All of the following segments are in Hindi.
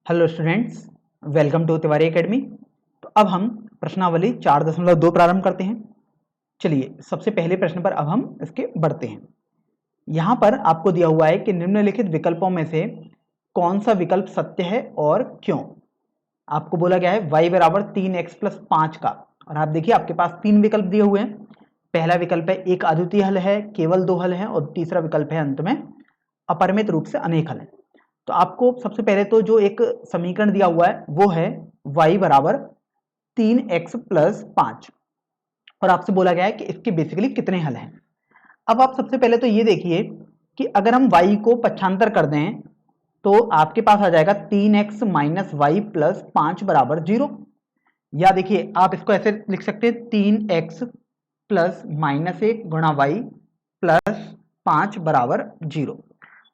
Hello students, welcome to Tiwari Academy. तो अब हम प्रश्नावली 4.2 प्रारंभ करते हैं। चलिए सबसे पहले प्रश्न पर अब हम इसके बढ़ते हैं। यहाँ पर आपको दिया हुआ है कि निम्नलिखित विकल्पों में से कौन सा विकल्प सत्य है और क्यों। आपको बोला गया है y बराबर 3x प्लस 5 का, और आप देखिए आपके पास तीन विकल्प दिए हुए हैं। पहला विकल्प है एक अद्वितीय हल है, केवल दो हल हैं, और तीसरा विकल्प है अंत में अपरिमित रूप से अनेक हल है। तो आपको सबसे पहले तो जो एक समीकरण दिया हुआ है वो है y बराबर 3x प्लस 5, और आपसे बोला गया है कि इसके बेसिकली कितने हल हैं। अब आप सबसे पहले तो ये देखिए कि अगर हम y को पक्षांतर कर दें तो आपके पास आ जाएगा 3x माइनस वाई प्लस 5 बराबर 0। या देखिए आप इसको ऐसे लिख सकते हैं 3x प्लस माइनस 1 गुणा वाई प्लस 5 बराबर 0।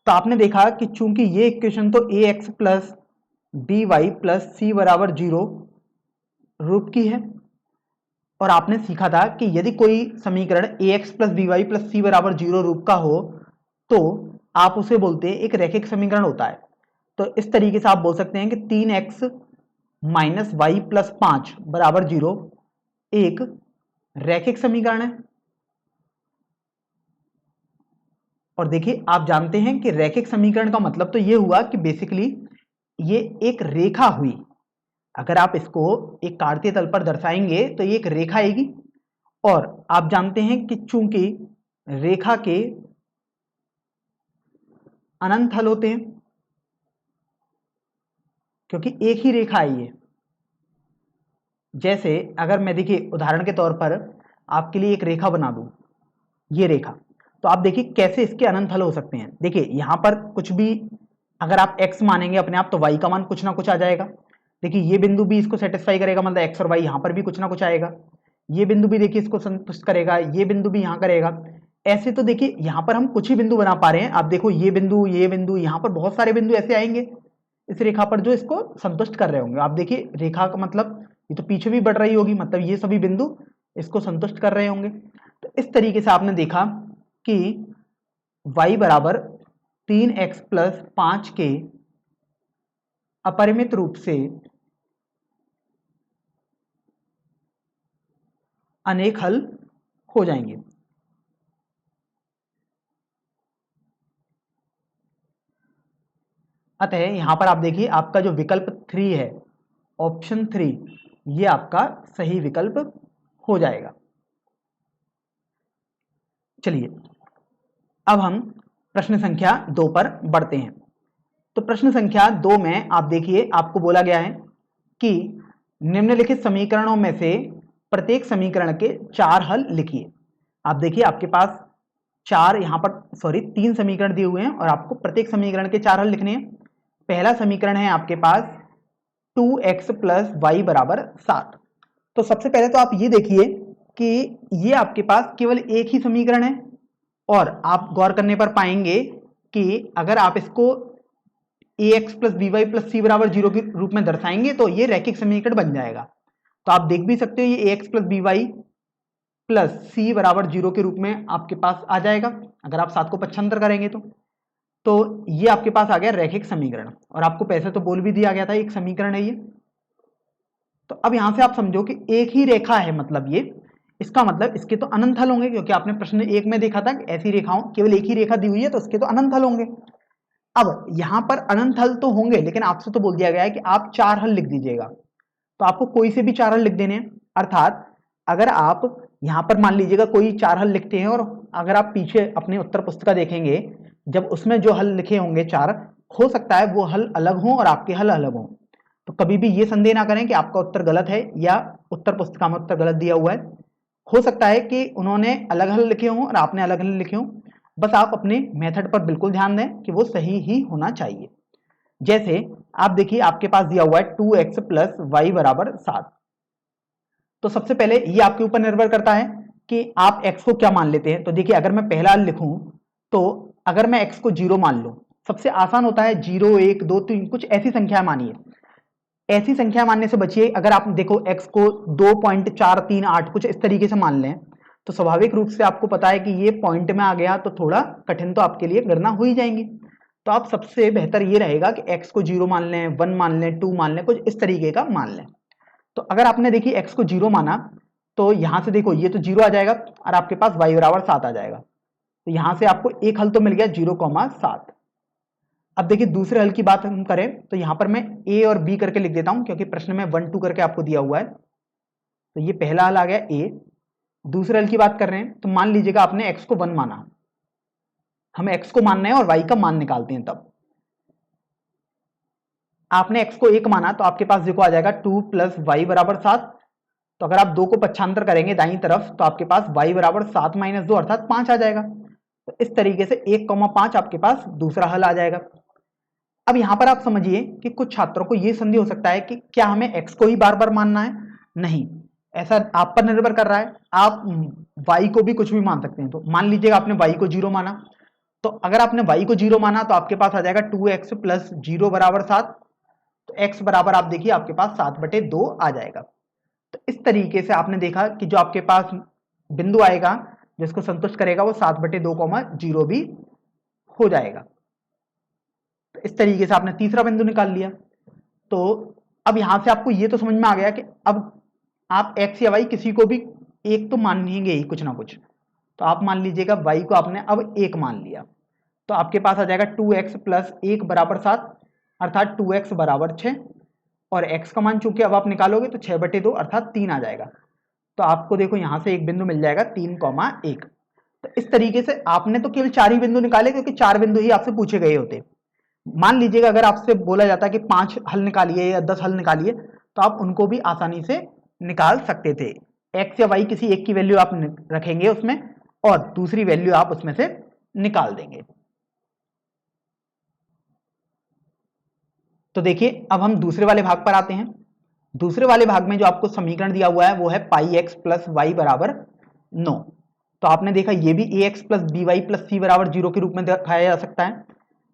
तो आपने देखा कि चूंकि ये इक्वेशन तो a x plus b y plus c बराबर 0 रूप की है, और आपने सीखा था कि यदि कोई समीकरण a x plus b y plus c बराबर 0 रूप का हो तो आप उसे बोलते हैं एक रैखिक समीकरण होता है। तो इस तरीके से आप बोल सकते हैं कि 3x माइनस वाई प्लस 5 बराबर 0 एक रैखिक समीकरण है। और देखिए आप जानते हैं कि रैखिक समीकरण का मतलब तो ये हुआ कि बेसिकली ये एक रेखा हुई। अगर आप इसको एक कार्तीय तल पर दर्शाएंगे तो ये एक रेखा आएगी, और आप जानते हैं कि चूंकि रेखा के अनंत हल होते हैं, क्योंकि एक ही रेखा है ये। जैसे अगर मैं देखिए उदाहरण के तौर पर आपके लिए एक रेखा बना दूं, ये रेखा, तो आप देखिए कैसे इसके अनंत हल हो सकते हैं। देखिए यहां पर कुछ भी अगर आप x मानेंगे अपने आप तो y का मान कुछ ना कुछ आ जाएगा। देखिए ये बिंदु भी इसको सेटिस्फाई करेगा, मतलब x और y यहां पर भी कुछ ना कुछ आएगा। ये बिंदु भी देखिए इसको संतुष्ट करेगा, ये बिंदु भी यहां करेगा। ऐसे तो देखिए यहां पर हम कुछ ही बिंदु बना पा रहे हैं। आप देखो ये बिंदु, ये बिंदु, यहां पर बहुत सारे बिंदु ऐसे आएंगे इस रेखा पर जो इसको संतुष्ट कर रहे होंगे। आप देखिए रेखा का मतलब ये तो पीछे भी बढ़ रही होगी, मतलब ये सभी बिंदु इसको संतुष्ट कर रहे होंगे। तो इस तरीके से आपने देखा कि y बराबर 3x प्लस 5 के अपरिमित रूप से अनेक हल हो जाएंगे। अतः यहां पर आप देखिए आपका जो विकल्प 3 है, ऑप्शन 3, ये आपका सही विकल्प हो जाएगा। चलिए अब हम प्रश्न संख्या 2 पर बढ़ते हैं। तो प्रश्न संख्या 2 में आप देखिए आपको बोला गया है कि निम्नलिखित समीकरणों में से प्रत्येक समीकरण के 4 हल लिखिए। आप देखिए आपके पास तीन समीकरण दिए हुए हैं और आपको प्रत्येक समीकरण के 4 हल लिखने हैं। पहला समीकरण है आपके पास 2x प्लस वाई बराबर 7। तो सबसे पहले तो आप ये देखिए कि ये आपके पास केवल एक ही समीकरण है, और आप गौर करने पर पाएंगे कि अगर आप इसको a x plus b y plus c बराबर 0 के रूप में दर्शाएंगे तो ये रैखिक समीकरण बन जाएगा। तो आप देख भी सकते हो ये a x plus b y plus c बराबर 0 के रूप में आपके पास आ जाएगा अगर आप 7 को पक्षांतर करेंगे तो ये आपके पास आ गया रैखिक समीकरण। और आपको पैसे तो बोल भी दिया गया था एक समीकरण है ये। तो अब यहां से आप समझो कि एक ही रेखा है, मतलब ये इसका मतलब इसके तो अनंत हल होंगे, क्योंकि आपने प्रश्न 1 में देखा था कि ऐसी रेखाओं केवल एक ही रेखा दी हुई है तो इसके तो अनंत हल होंगे। अब यहां पर अनंत हल तो होंगे, लेकिन आपसे तो बोल दिया गया है कि आप 4 हल लिख दीजिएगा। तो आपको कोई से भी 4 हल लिख देने हैं। अर्थात अगर आप यहां पर मान लीजिएगा कोई 4 हल लिखते हैं, और अगर आप पीछे अपने उत्तर पुस्तिका देखेंगे जब उसमें जो हल लिखे होंगे 4, हो सकता है वो हल अलग हों और आपके हल अलग हों। तो कभी भी ये संदेह ना करें कि आपका उत्तर गलत है या उत्तर पुस्तिका में उत्तर गलत दिया हुआ है। हो सकता है कि उन्होंने अलग हल लिखे हों और आपने अलग हल लिखे हों। बस आप अपने मेथड पर बिल्कुल ध्यान दें कि वो सही ही होना चाहिए। जैसे आप देखिए आपके पास दिया हुआ है 2x प्लस वाई बराबर 7। तो सबसे पहले ये आपके ऊपर निर्भर करता है कि आप x को क्या मान लेते हैं। तो देखिए अगर मैं पहला हल लिखूं तो अगर मैं x को 0 मान लूं, सबसे आसान होता है 0 1 2 3 कुछ ऐसी संख्या मानिए। ऐसी संख्या मानने से बचिए। अगर आप देखो x को 2.438 कुछ इस तरीके से मान लें तो स्वाभाविक रूप से आपको पता है कि ये पॉइंट में आ गया तो थोड़ा कठिन तो आपके लिए गणना हो ही जाएंगी। तो आप सबसे बेहतर ये रहेगा कि x को 0 मान लें, 1 मान लें, 2 मान लें, कुछ इस तरीके का मान लें। तो अगर आपने देखिए x को 0 माना तो यहां से देखो ये तो 0 आ जाएगा और आपके पास y बराबर 7 आ जाएगा। तो यहां से आपको एक हल तो मिल गया 0,7। अब देखिए दूसरे हल की बात हम करें तो यहां पर मैं a और b करके लिख देता हूं क्योंकि प्रश्न में 1 2 करके आपको दिया हुआ है। तो ये पहला हल आ गया a। दूसरे हल की बात कर रहे हैं तो मान लीजिएगा आपने x को 1 माना, हमें x को मानना है और y का मान निकालते हैं। तब आपने x को 1 माना तो आपके पास देखो आ जाएगा 2 प्लस वाई बराबर 7। तो अगर आप 2 को पक्षांतर करेंगे दाईं तरफ तो आपके पास y बराबर 7 माइनस 2 अर्थात 5 आ जाएगा। तो इस तरीके से 1,5 आपके पास दूसरा हल आ जाएगा। अब यहां पर आप समझिए कि कुछ छात्रों को यह संदेह हो सकता है कि क्या हमें x को ही बार बार मानना है। नहीं, ऐसा आप पर निर्भर कर रहा है, आप y को भी कुछ भी मान सकते हैं। तो मान लीजिएगा आपने y को 0 माना, तो अगर आपने y को 0 माना तो आपके पास आ जाएगा 2x प्लस 0 बराबर 7। तो x बराबर आप देखिए आपके पास 7/2 आ जाएगा। तो इस तरीके से आपने देखा कि जो आपके पास बिंदु आएगा जिसको संतुष्ट करेगा वो 7/2,0 भी हो जाएगा। तो इस तरीके से आपने तीसरा बिंदु निकाल लिया। तो अब यहां से आपको ये तो समझ में आ गया कि अब आप x या y किसी को भी एक तो मानेंगे ही कुछ ना कुछ। तो आप मान लीजिएगा y को आपने अब 1 मान लिया तो आपके पास आ जाएगा 2x प्लस 1 बराबर 7 अर्थात 2x बराबर 6 और x का मान चूंकि अब आप निकालोगे तो 6/2 अर्थात 3 आ जाएगा। तो आपको देखो यहां से एक बिंदु मिल जाएगा 3,1। तो इस तरीके से आपने तो केवल 4 ही बिंदु निकाले क्योंकि 4 बिंदु ही आपसे पूछे गए होते। मान लीजिएगा अगर आपसे बोला जाता कि 5 हल निकालिए या 10 हल निकालिए तो आप उनको भी आसानी से निकाल सकते थे। x या y किसी एक की वैल्यू आप रखेंगे उसमें और दूसरी वैल्यू आप उसमें से निकाल देंगे। तो देखिए अब हम दूसरे वाले भाग पर आते हैं। दूसरे वाले भाग में जो आपको समीकरण दिया हुआ है वो है पाई एक्स प्लस वाई बराबर 9। तो आपने देखा ये भी a x plus b y plus c बराबर 0 के रूप में दिखाया जा सकता है,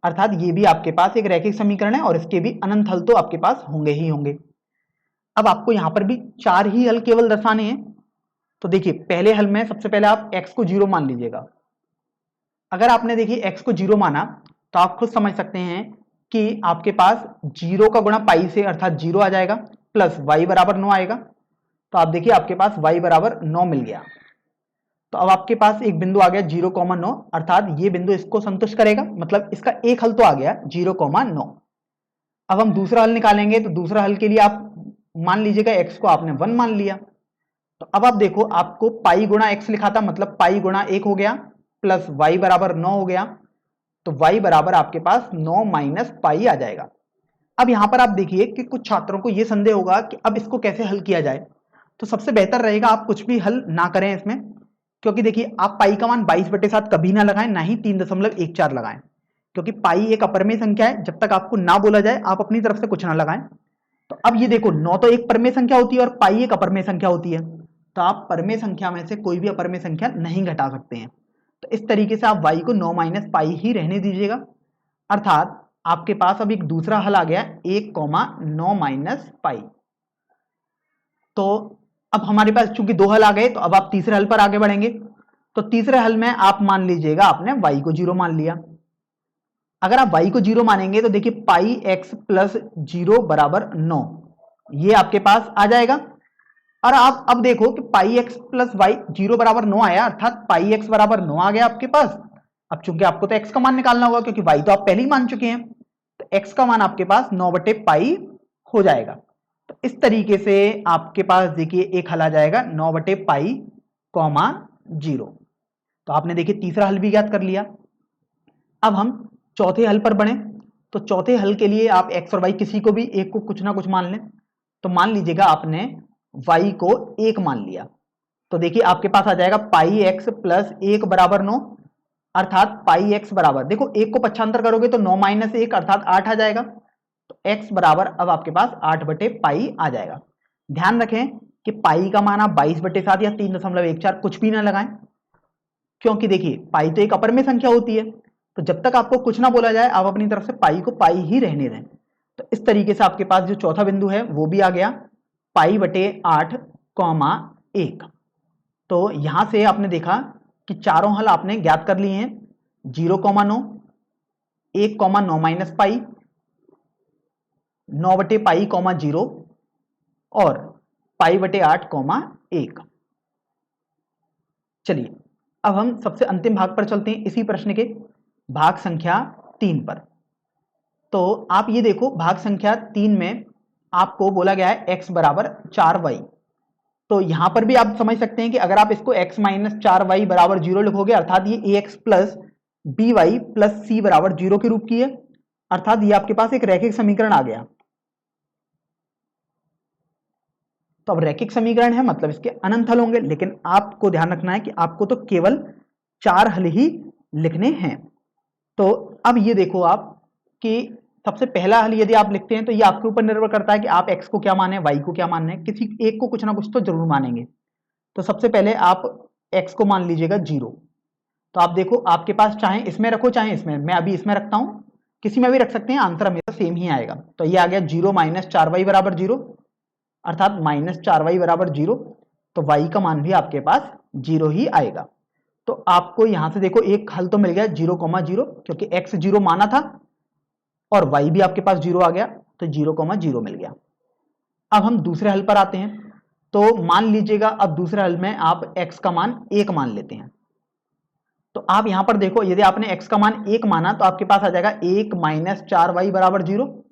अर्थात ये भी आपके पास एक रैखिक समीकरण है और इसके भी अनंत हल तो आपके पास होंगे ही होंगे। अब आपको यहां पर भी 4 ही हल केवल दर्शाने हैं। तो देखिए पहले हल में सबसे पहले आप x को 0 मान लीजिएगा। अगर आपने देखिए x को 0 माना तो आप खुद समझ सकते हैं कि आपके पास 0 का गुणा पाई से अर्थात 0 आ जाएगा प्लस y बराबर 9 आएगा। तो आप देखिए आपके पास y बराबर 9 मिल गया। तो अब आपके पास एक बिंदु आ गया 0,9 अर्थात ये बिंदु इसको संतुष्ट करेगा, मतलब इसका एक हल तो आ गया 0,9। अब हम दूसरा हल निकालेंगे तो दूसरा हल के लिए आप मान लीजिएगा x को आपने 1 मान लिया। तो अब आप देखो आपको पाई गुणा x लिखा था, मतलब पाई गुणा 1 हो गया प्लस y बराबर 9 हो गया। तो y बराबर आपके पास 9 माइनस पाई आ जाएगा। अब यहां पर आप देखिए कि कुछ छात्रों को यह संदेह होगा कि अब इसको कैसे हल किया जाए। तो सबसे बेहतर रहेगा आप कुछ भी हल ना करें इसमें, क्योंकि देखिए आप पाई का मान 22/7 कभी ना लगाएं, ना ही 3.14 लगाएं, क्योंकि पाई एक अपरमेय संख्या है। जब तक आपको ना बोला जाए आप अपनी तरफ से कुछ ना लगाएं। तो अब ये देखो 9 तो एक परमेय संख्या होती है और पाई एक अपरमेय संख्या होती है। तो आप परमेय संख्या में से कोई भी अपरमेय संख्या नहीं घटा सकते हैं। तो इस तरीके से आप y को 9 माइनस पाई ही रहने दीजिएगा, अर्थात आपके पास अब एक दूसरा हल आ गया 1,9 माइनस पाई। तो अब हमारे पास चूंकि 2 हल आ गए तो अब आप तीसरे हल पर आगे बढ़ेंगे। तो तीसरे हल में आप मान लीजिएगा आपने y को 0 मान लिया। अगर आप y को 0 मानेंगे तो देखिए पाई x प्लस 0 बराबर 9 ये आपके पास आ जाएगा। और आप अब देखो कि पाई एक्स प्लस वाई 0 बराबर 9 आया, अर्थात पाई एक्स बराबर 9 आ गया आपके पास। अब चूंकि आपको तो x का मान निकालना होगा क्योंकि y तो आप पहले ही मान चुके हैं, तो x का मान आपके पास 9/पाई हो जाएगा। तो इस तरीके से आपके पास देखिए एक हल आ जाएगा 9/पाई, 0। तो आपने देखिए तीसरा हल भी ज्ञात कर लिया। अब हम चौथे हल पर बढ़े। तो चौथे हल के लिए आप x और y किसी को भी एक को कुछ ना कुछ मान लें। तो मान लीजिएगा आपने y को 1 मान लिया। तो देखिए आपके पास आ जाएगा पाई एक्स प्लस 1 बराबर 9, अर्थात पाई एक्स बराबर देखो 1 को पक्षांतर करोगे तो 9 माइनस 1 अर्थात 8 आ जाएगा। तो x बराबर अब आपके पास 8/पाई आ जाएगा। ध्यान रखें कि पाई का मान आप 22/7 या 3.14 कुछ भी ना लगाएं, क्योंकि देखिए पाई तो एक अपरमेय संख्या होती है। तो जब तक आपको कुछ ना बोला जाए आप अपनी तरफ से पाई को पाई ही रहने दें। तो इस तरीके से आपके पास जो चौथा बिंदु है वो भी आ गया पाई/8,1। तो यहां से आपने देखा कि चारों हल आपने ज्ञात कर लिए हैं। 0,9, 1,9 माइनस पाई, 9/पाई, 0 और पाई/8, 1। चलिए अब हम सबसे अंतिम भाग पर चलते हैं, इसी प्रश्न के भाग संख्या 3 पर। तो आप ये देखो, भाग संख्या 3 में आपको बोला गया है x बराबर 4y। तो यहां पर भी आप समझ सकते हैं कि अगर आप इसको x माइनस 4y बराबर 0 लिखोगे, अर्थात ये ax plus by plus c बराबर 0 के रूप की है, अर्थात ये आपके पास एक रैखिक समीकरण आ गया। तो अब रैखिक समीकरण है मतलब इसके अनंत हल होंगे, लेकिन आपको ध्यान रखना है कि आपको तो केवल 4 हल ही लिखने हैं। तो अब ये देखो आप कि सबसे पहला हल यदि आप लिखते हैं तो ये आपके ऊपर निर्भर करता है कि आप x को क्या माने, y को क्या मानने, किसी एक को कुछ ना कुछ तो जरूर मानेंगे। तो सबसे पहले आप x को मान लीजिएगा 0। तो आप देखो आपके पास चाहे इसमें रखो चाहे इसमें, मैं अभी इसमें रखता हूं, किसी में भी रख सकते हैं, आंसर हमेशा सेम ही आएगा। तो ये आ गया 0 माइनस 4y बराबर 0, अर्थात माइनस 4y बराबर 0। तो y का मान भी आपके पास 0 ही आएगा। तो आपको यहां से देखो एक हल तो मिल गया 0,0, क्योंकि x 0 माना था और y भी आपके पास 0 आ गया, तो 0,0 मिल गया। अब हम दूसरे हल पर आते हैं। तो मान लीजिएगा अब दूसरे हल में आप x का मान 1 मान लेते हैं। तो आप यहां पर देखो, यदि आपने x का मान 1 माना तो आपके पास आ जाएगा 1 माइनस 4y बराबर 0।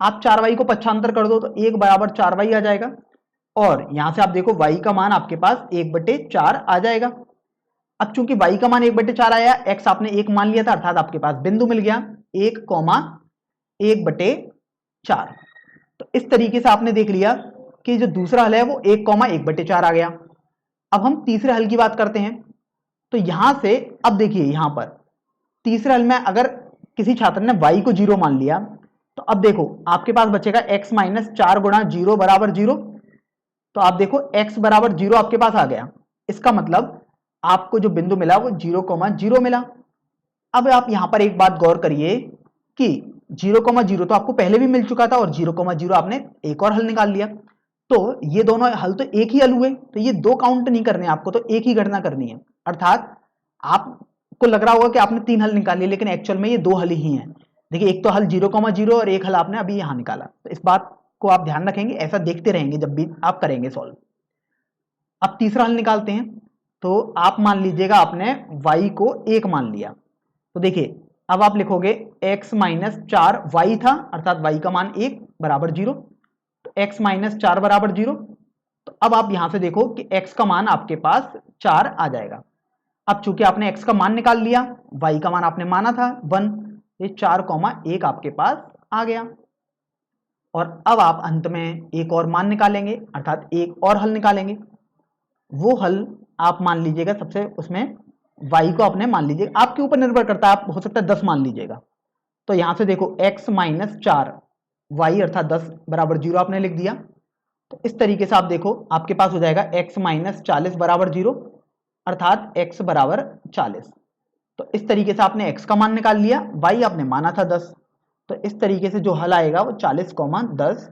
आप 4y को पक्षांतर कर दो तो 1 बराबर 4y आ जाएगा, और यहां से आप देखो y का मान आपके पास 1/4 आ जाएगा। अब चूंकि y का मान 1/4 आया, x आपने 1 मान लिया था, अर्थात आपके पास बिंदु मिल गया 1,1/4। तो इस तरीके से आपने देख लिया कि जो दूसरा हल है वो 1,1/4 आ गया। अब हम तीसरे हल की बात करते हैं। तो यहां से अब देखिए, यहां पर तीसरे हल में अगर किसी छात्र ने y को 0 मान लिया, तो अब देखो आपके पास बचेगा x माइनस 4 गुणा 0 बराबर 0। तो आप देखो x बराबर 0 आपके पास आ गया, इसका मतलब आपको जो बिंदु मिला वो 0,0 मिला। अब आप यहां पर एक बात गौर करिए कि 0,0 तो आपको पहले भी मिल चुका था, और 0,0 आपने एक और हल निकाल लिया। तो ये दोनों हल तो एक ही हल हुए, तो ये दो काउंट नहीं करने आपको, तो एक ही गणना करनी है। अर्थात आपको लग रहा होगा कि आपने 3 हल निकाल लिए, लेकिन एक्चुअल में ये 2 हल ही हैं। देखिए एक तो हल 0,0 और एक हल आपने अभी यहां निकाला। तो इस बात को आप ध्यान रखेंगे, ऐसा देखते रहेंगे जब भी आप करेंगे सॉल्व। अब तीसरा हल निकालते हैं। तो आप मान लीजिएगा आपने y को 1 मान लिया। तो देखिए अब आप लिखोगे x माइनस 4 y था, अर्थात y का मान 1 बराबर 0। तो x माइनस 4 बराबर 0। तो अब आप यहां से देखो कि x का मान आपके पास 4 आ जाएगा। अब चूंकि आपने x का मान निकाल लिया, y का मान आपने माना था 1, ये 4,1 आपके पास आ गया। और अब आप अंत में एक और मान निकालेंगे, अर्थात एक और हल निकालेंगे। वो हल आप मान लीजिएगा सबसे, उसमें y को आपने मान लीजिएगा, आपके ऊपर निर्भर करता है, आप हो सकता है 10 मान लीजिएगा। तो यहां से देखो x माइनस 4 y अर्थात 10 बराबर 0 आपने लिख दिया। तो इस तरीके से आप देखो आपके पास हो जाएगा x माइनस 40 बराबर 0, अर्थात x बराबर 40। तो इस तरीके से आपने x का मान निकाल लिया, y आपने माना था 10। तो इस तरीके से जो हल आएगा वो 40,10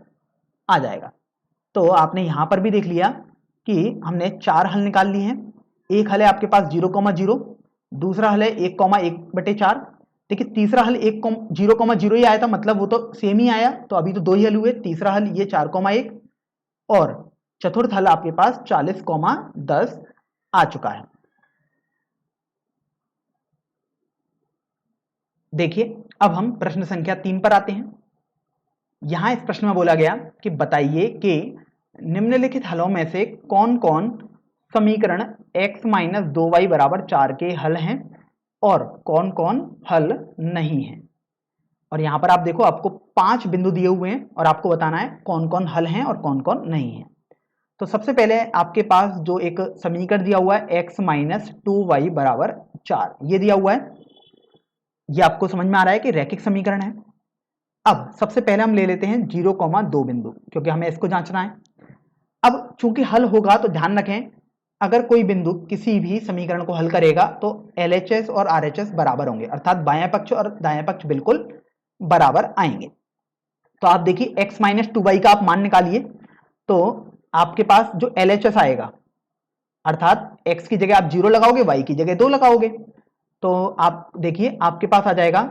आ जाएगा। तो आपने यहां पर भी देख लिया कि हमने 4 हल निकाल लिए हैं। एक हल है आपके पास 0,0, दूसरा हल है 1,1/4। देखिए तीसरा हल 0,0 ही आया था, मतलब वो तो सेम ही आया, तो अभी तो 2 ही हल हुए। तीसरा हल ये 4,1 और चतुर्थ हल आपके पास 40,10 आ चुका है। देखिए अब हम प्रश्न संख्या 3 पर आते हैं। यहां इस प्रश्न में बोला गया कि बताइए कि निम्नलिखित हलों में से कौन कौन समीकरण x माइनस 2y बराबर 4 के हल हैं और कौन कौन हल नहीं है। और यहां पर आप देखो आपको 5 बिंदु दिए हुए हैं और आपको बताना है कौन कौन हल हैं और कौन कौन नहीं है। तो सबसे पहले आपके पास जो एक समीकरण दिया हुआ है x माइनस 2y बराबर 4, ये दिया हुआ है। ये आपको समझ में आ रहा है कि रैखिक समीकरण है। अब सबसे पहले हम ले लेते हैं 0,2 बिंदु, क्योंकि हमें इसको जांचना है। अब चूंकि हल होगा तो ध्यान रखें, अगर कोई बिंदु किसी भी समीकरण को हल करेगा तो LHS और RHS बराबर होंगे, अर्थात बायां पक्ष और दायां पक्ष बिल्कुल बराबर आएंगे। तो आप देखिए x माइनस 2y का आप मान निकालिए, तो आपके पास जो LHS आएगा, अर्थात x की जगह आप 0 लगाओगे, y की जगह 2 लगाओगे, तो आप देखिए आपके पास आ जाएगा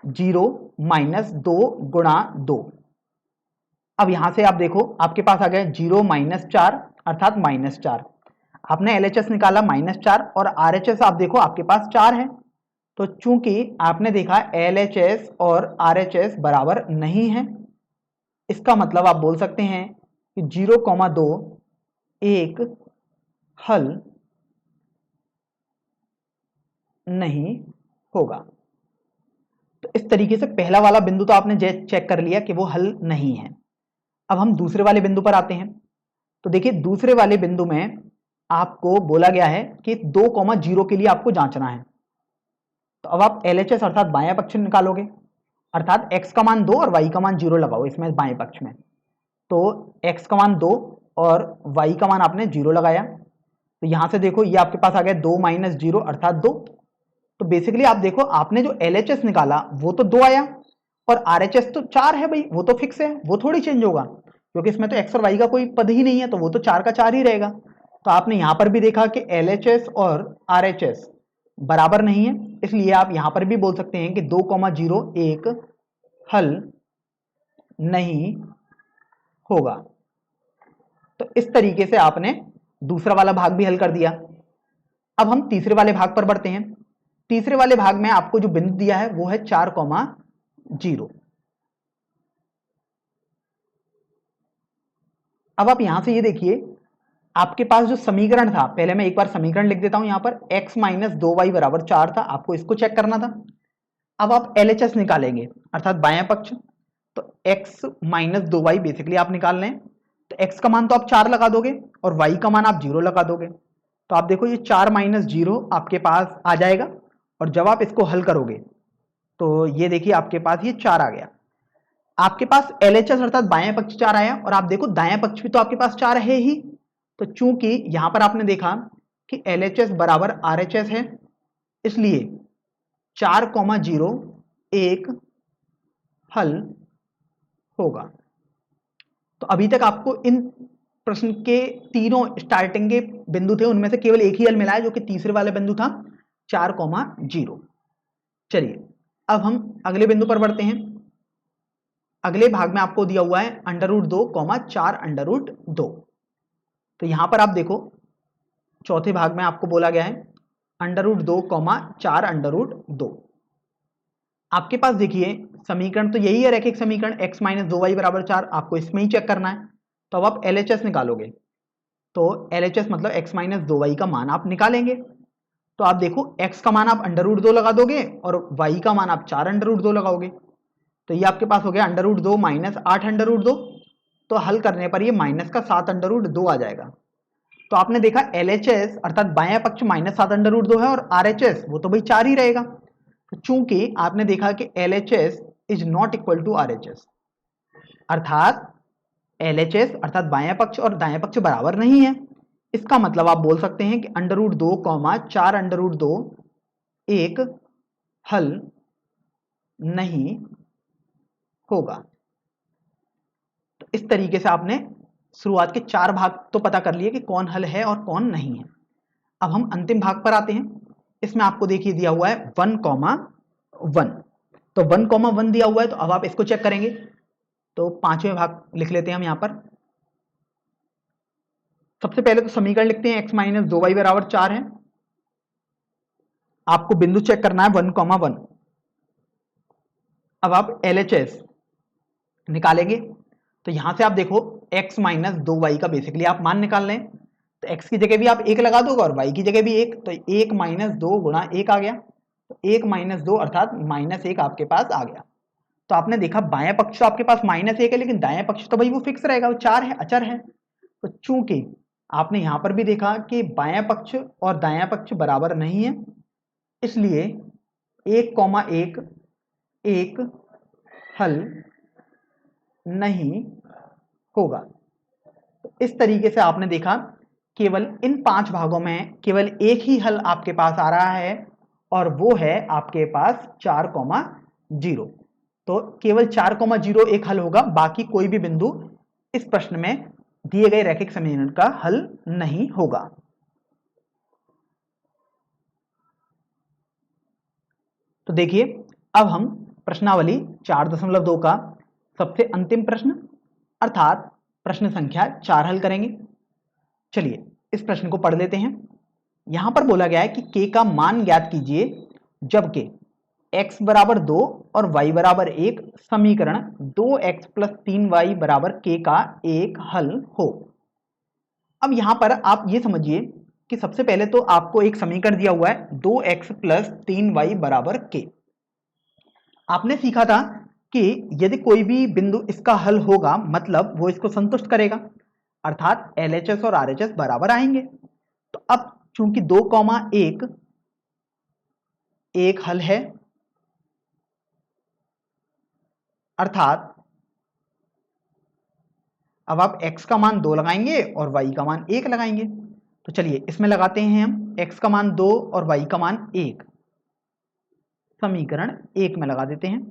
0 माइनस 2 गुणा 2। अब यहां से आप देखो आपके पास आ गया 0 माइनस 4 अर्थात -4। आपने LHS निकाला -4 और RHS आप देखो आपके पास 4 है। तो चूंकि आपने देखा LHS और RHS बराबर नहीं है, इसका मतलब आप बोल सकते हैं कि 0,2 एक हल नहीं होगा। तो इस तरीके से पहला वाला बिंदु तो आपने चेक कर लिया कि वो हल नहीं है। अब हम दूसरे वाले बिंदु पर आते हैं। तो देखिए दूसरे वाले बिंदु में आपको बोला गया है कि 2,0 के लिए आपको जांचना है। तो अब आप LHS अर्थात बायां पक्ष निकालोगे, अर्थात x का मान 2 और y का मान 0 लगाओ इसमें बाएं पक्ष में। तो x का मान 2 और y का मान आपने 0 लगाया, तो यहां से देखो ये आपके पास आ गया 2 माइनस 0 अर्थात 2। तो बेसिकली आप देखो आपने जो LHS निकाला वो तो 2 आया और RHS तो 4 है भाई, वो तो फिक्स है, वो थोड़ी चेंज होगा क्योंकि इसमें तो x और y का कोई पद ही नहीं है, तो वो तो 4 का 4 ही रहेगा। तो आपने यहां पर भी देखा कि LHS और RHS बराबर नहीं है, इसलिए आप यहां पर भी बोल सकते हैं कि 2,0 एक हल नहीं होगा। तो इस तरीके से आपने दूसरा वाला भाग भी हल कर दिया। अब हम तीसरे वाले भाग पर बढ़ते हैं। तीसरे वाले भाग में आपको जो बिंदु दिया है वो है 4,0। अब आप यहां से ये देखिए आपके पास जो समीकरण था, पहले मैं एक बार समीकरण लिख देता हूं यहां पर, x माइनस 2y बराबर 4 था, आपको इसको चेक करना था। अब आप LHS निकालेंगे अर्थात बायां पक्ष, तो x माइनस 2y बेसिकली आप निकाल लें। तो x का मान तो आप 4 लगा दोगे और y का मान आप 0 लगा दोगे। तो आप देखो ये 4 माइनस 0 आपके पास आ जाएगा और जब आप इसको हल करोगे तो ये देखिए आपके पास ये 4 आ गया। आपके पास LHS अर्थात बायां पक्ष 4 आया और आप देखो दायां पक्ष भी तो आपके पास 4 है ही। तो चूंकि यहां पर आपने देखा कि LHS बराबर RHS है, इसलिए 4,0 एक हल होगा। तो अभी तक आपको इन प्रश्न के तीनों स्टार्टिंग के बिंदु थे, उनमें से केवल एक ही हल मिला है जो कि तीसरे वाले बिंदु था 4,0। चलिए अब हम अगले बिंदु पर बढ़ते हैं। अगले भाग में आपको दिया हुआ है √2, 4 √2। तो यहां पर आप देखो चौथे भाग में आपको बोला गया है √2, 4 √2। आपके पास देखिए समीकरण तो यही है रैखिक समीकरण x माइनस 2y बराबर 4, आपको इसमें ही चेक करना है। तो अब आप LHS निकालोगे, तो LHS मतलब x माइनस 2y का मान आप निकालेंगे। तो आप देखो x का मान आप √2 लगा दोगे और y का मान आप 4 √2 लगाओगे। तो ये आपके पास हो गया √2 माइनस 8 √2। तो हल करने पर ये माइनस का 7 √2 आ जाएगा। तो आपने देखा LHS अर्थात बायां पक्ष माइनस 7 √2 है और RHS वो तो भाई 4 ही रहेगा। तो चूंकि आपने देखा कि LHS is not equal to RHS, अर्थात LHS अर्थात बायां पक्ष और दायां पक्ष बराबर नहीं है, इसका मतलब आप बोल सकते हैं कि √2, 4 √2 एक हल नहीं होगा। तो इस तरीके से आपने शुरुआत के 4 भाग तो पता कर लिए कि कौन हल है और कौन नहीं है। अब हम अंतिम भाग पर आते हैं। इसमें आपको देखिए दिया हुआ है 1,1। तो 1,1 दिया हुआ है, तो अब आप इसको चेक करेंगे। तो पांचवें भाग लिख लेते हैं हम यहां पर। सबसे पहले तो समीकरण लिखते हैं x माइनस 2y बराबर 4 है। आपको बिंदु चेक करना है 1,1। अब आप LHS निकालेंगे, तो यहां से आप देखो x माइनस 2y का बेसिकली आप मान निकाल लें। तो x की जगह भी आप 1 लगा दोगे और y की जगह भी 1, तो 1 माइनस 2 गुणा 1 आ गया। तो 1 माइनस 2 अर्थात -1 आपके पास आ गया। तो आपने देखा बायां पक्ष तो आपके पास -1 है, लेकिन दायां पक्ष तो भाई वो फिक्स रहेगा, वो 4 है, अचर है। तो चूंकि आपने यहां पर भी देखा कि बायां पक्ष और दायां पक्ष बराबर नहीं है, इसलिए 1,1 एक हल नहीं होगा। तो इस तरीके से आपने देखा केवल इन 5 भागों में केवल एक ही हल आपके पास आ रहा है और वो है आपके पास 4,0। तो केवल 4,0 एक हल होगा, बाकी कोई भी बिंदु इस प्रश्न में दिए गए रैखिक समीकरण का हल नहीं होगा। तो देखिए अब हम प्रश्नावली 4.2 का सबसे अंतिम प्रश्न अर्थात प्रश्न संख्या 4 हल करेंगे। चलिए इस प्रश्न को पढ़ लेते हैं। यहां पर बोला गया है कि k का मान ज्ञात कीजिए जबकि x बराबर 2 और y बराबर 1 समीकरण 2x प्लस 3y बराबर k का एक हल हो। अब यहां पर आप ये समझिए कि सबसे पहले तो आपको एक समीकरण दिया हुआ है 2x प्लस 3y बराबर k। आपने सीखा था कि यदि कोई भी बिंदु इसका हल होगा मतलब वो इसको संतुष्ट करेगा अर्थात LHS और RHS बराबर आएंगे। तो अब चूंकि 2,1 एक हल है अर्थात अब आप x का मान 2 लगाएंगे और y का मान 1 लगाएंगे। तो चलिए इसमें लगाते हैं हम x का मान 2 और y का मान 1, समीकरण 1 में लगा देते हैं।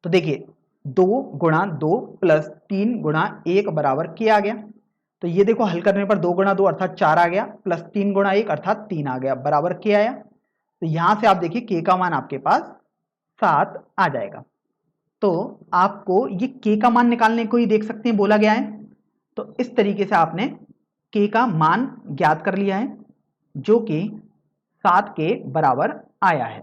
तो देखिए 2 गुणा 2 प्लस 3 गुणा 1 बराबर k आ गया। तो ये देखो हल करने पर 2 गुणा 2 अर्थात 4 आ गया प्लस 3 गुणा 1 अर्थात 3 आ गया बराबर k आया। तो यहां से आप देखिए k का मान आपके पास 7 आ जाएगा। तो आपको ये k का मान निकालने को ही देख सकते हैं बोला गया है। तो इस तरीके से आपने k का मान ज्ञात कर लिया है जो कि 7 के बराबर आया है।